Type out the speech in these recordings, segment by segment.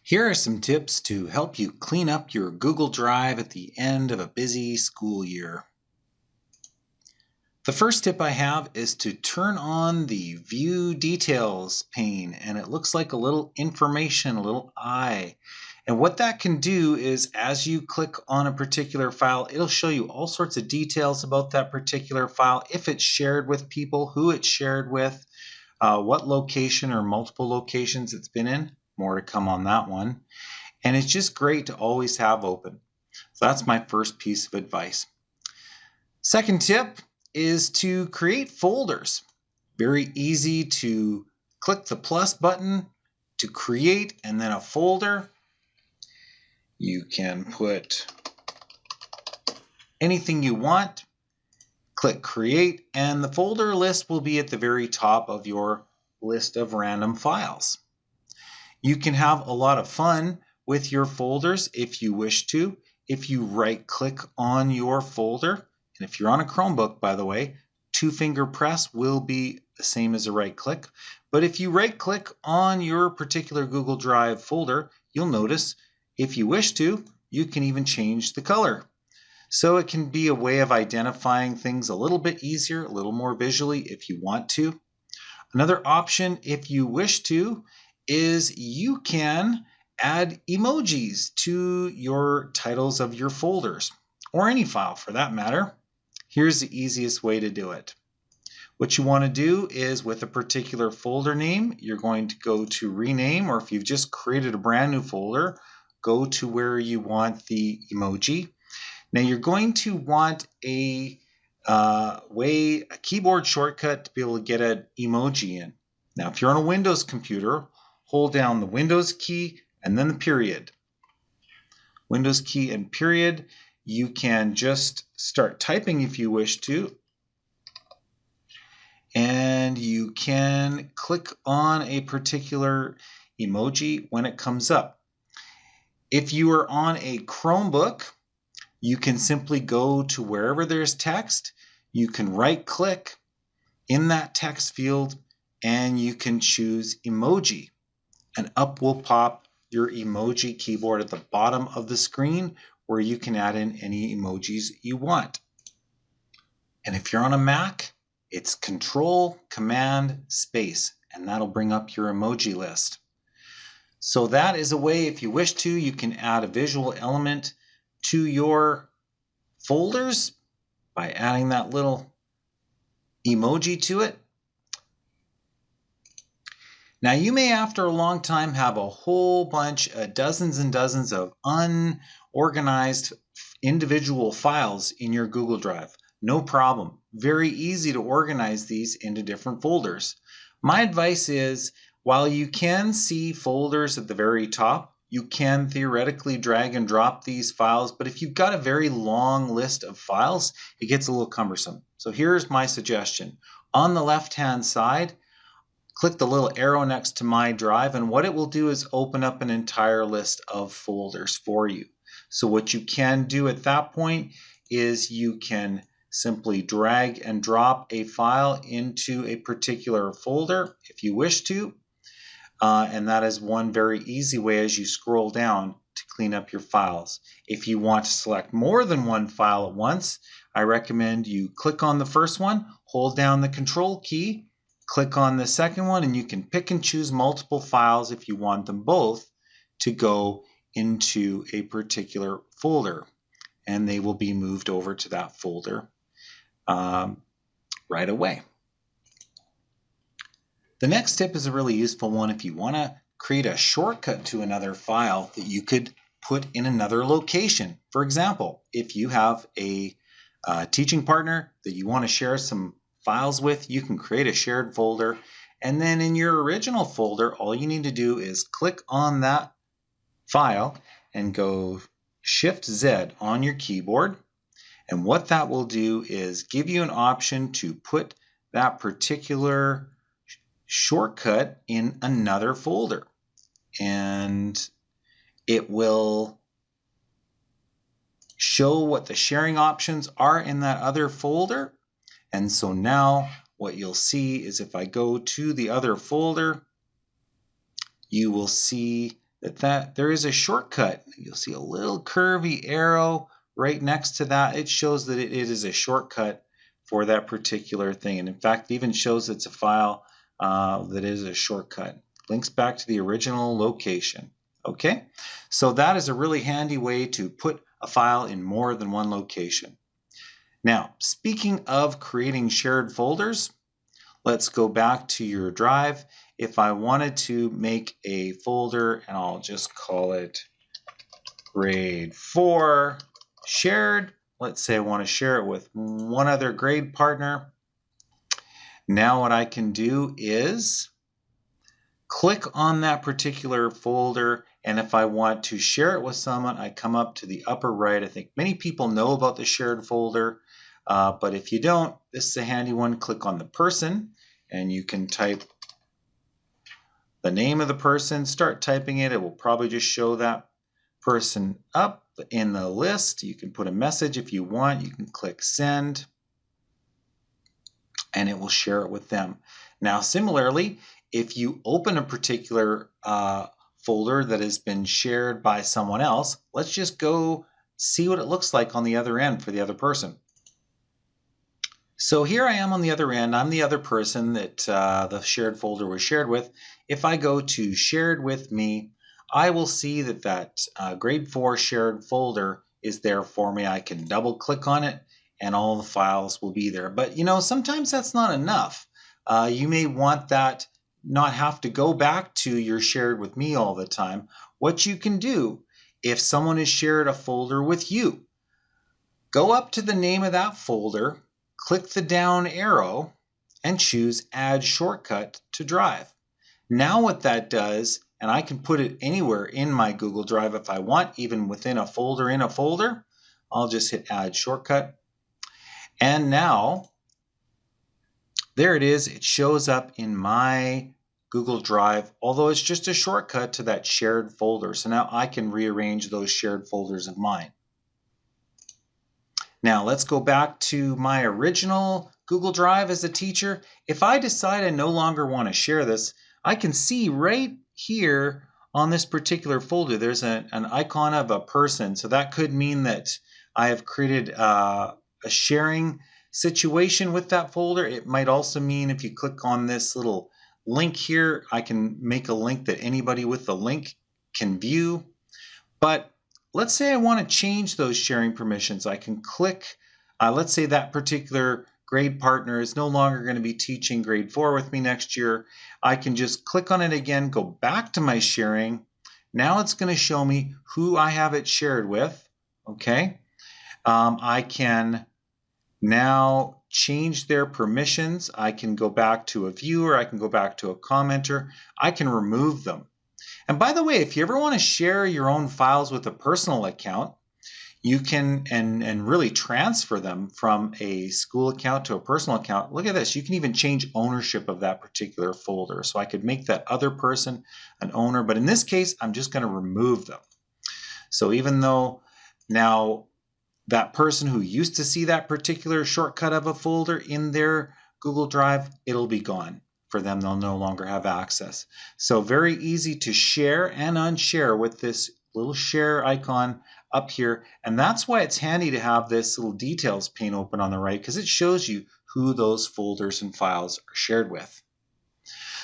Here are some tips to help you clean up your Google Drive at the end of a busy school year. The first tip I have is to turn on the View Details pane, and it looks like a little information, a little eye. And what that can do is as you click on a particular file, it'll show you all sorts of details about that particular file, if it's shared with people, who it's shared with, what location or multiple locations it's been in. More to come on that one. And it's just great to always have open. So that's my first piece of advice. Second tip is to create folders. Very easy to click the plus button to create and then a folder. You can put anything you want, click create, and the folder list will be at the very top of your list of random files. You can have a lot of fun with your folders if you wish to. If you right click on your folder, and if you're on a Chromebook, by the way, two-finger press will be the same as a right click. But if you right click on your particular Google Drive folder, you'll notice if you wish to, you can even change the color. So it can be a way of identifying things a little bit easier, a little more visually if you want to. Another option, if you wish to, is you can add emojis to your titles of your folders, or any file for that matter. Here's the easiest way to do it. What you want to do is with a particular folder name, you're going to go to rename, or if you've just created a brand new folder, go to where you want the emoji. Now you're going to want a keyboard shortcut to be able to get an emoji in. Now if you're on a Windows computer, hold down the Windows key and then the period. Windows key and period. You can just start typing if you wish to. And you can click on a particular emoji when it comes up. If you are on a Chromebook, you can simply go to wherever there's text. You can right click in that text field and you can choose emoji. And up will pop your emoji keyboard at the bottom of the screen where you can add in any emojis you want. And if you're on a Mac, it's Control, Command, Space, and that'll bring up your emoji list. So that is a way, if you wish to, you can add a visual element to your folders by adding that little emoji to it. Now you may, after a long time, have a whole bunch, dozens and dozens of unorganized individual files in your Google Drive. No problem. Very easy to organize these into different folders. My advice is, while you can see folders at the very top, you can theoretically drag and drop these files, but if you've got a very long list of files, it gets a little cumbersome. So here's my suggestion. On the left-hand side, click the little arrow next to My Drive, and what it will do is open up an entire list of folders for you. So what you can do at that point is you can simply drag and drop a file into a particular folder if you wish to. And that is one very easy way as you scroll down to clean up your files. If you want to select more than one file at once, I recommend you click on the first one, hold down the Control key, click on the second one, and you can pick and choose multiple files if you want them both to go into a particular folder. And they will be moved over to that folder right away. The next tip is a really useful one if you want to create a shortcut to another file that you could put in another location. For example, if you have a teaching partner that you want to share some files with, you can create a shared folder, and then in your original folder, all you need to do is click on that file and go Shift-Z on your keyboard. And what that will do is give you an option to put that particular shortcut in another folder. And it will show what the sharing options are in that other folder. And so now what you'll see is if I go to the other folder, you will see that there is a shortcut. You'll see a little curvy arrow right next to that. It shows that it is a shortcut for that particular thing. And in fact, it even shows it's a file that is a shortcut. Links back to the original location. Okay, so that is a really handy way to put a file in more than one location. Now, speaking of creating shared folders, let's go back to your drive. If I wanted to make a folder, and I'll just call it grade 4 shared, let's say I want to share it with one other grade partner. Now what I can do is click on that particular folder, and if I want to share it with someone, I come up to the upper right. I think many people know about the shared folder, but if you don't, this is a handy one. Click on the person, and you can type the name of the person, start typing it. It will probably just show that person up in the list. You can put a message if you want. You can click send, and it will share it with them. Now, similarly, if you open a particular folder that has been shared by someone else, let's just go see what it looks like on the other end for the other person. So here I am on the other end. I'm the other person that the shared folder was shared with. If I go to shared with me, I will see that grade 4 shared folder is there for me. I can double click on it and all the files will be there. But sometimes that's not enough. You may want that not have to go back to your shared with me all the time. What you can do, if someone has shared a folder with you, go up to the name of that folder, click the down arrow, and choose Add Shortcut to Drive. Now what that does, and I can put it anywhere in my Google Drive if I want, even within a folder in a folder, I'll just hit Add Shortcut. And now, there it is. It shows up in my Google Drive, although it's just a shortcut to that shared folder. So now I can rearrange those shared folders of mine. Now let's go back to my original Google Drive as a teacher. If I decide I no longer want to share this, I can see right here on this particular folder, there's an icon of a person. So that could mean that I have created a sharing situation with that folder. It might also mean if you click on this little link here, I can make a link that anybody with the link can view. But let's say I want to change those sharing permissions. I can click, let's say that particular grade partner is no longer going to be teaching grade 4 with me next year. I can just click on it again, go back to my sharing. Now it's going to show me who I have it shared with. Okay. I can now change their permissions. I can go back to a viewer. I can go back to a commenter. I can remove them. And by the way, if you ever want to share your own files with a personal account, you can and really transfer them from a school account to a personal account. Look at this. You can even change ownership of that particular folder. So I could make that other person an owner, but in this case, I'm just going to remove them. So even though now that person who used to see that particular shortcut of a folder in their Google Drive, it'll be gone. For them, they'll no longer have access. So very easy to share and unshare with this little share icon up here. And that's why it's handy to have this little details pane open on the right, because it shows you who those folders and files are shared with.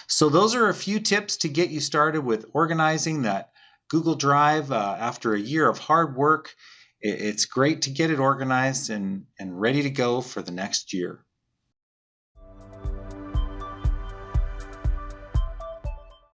So those are a few tips to get you started with organizing that Google Drive after a year of hard work. It's great to get it organized and ready to go for the next year.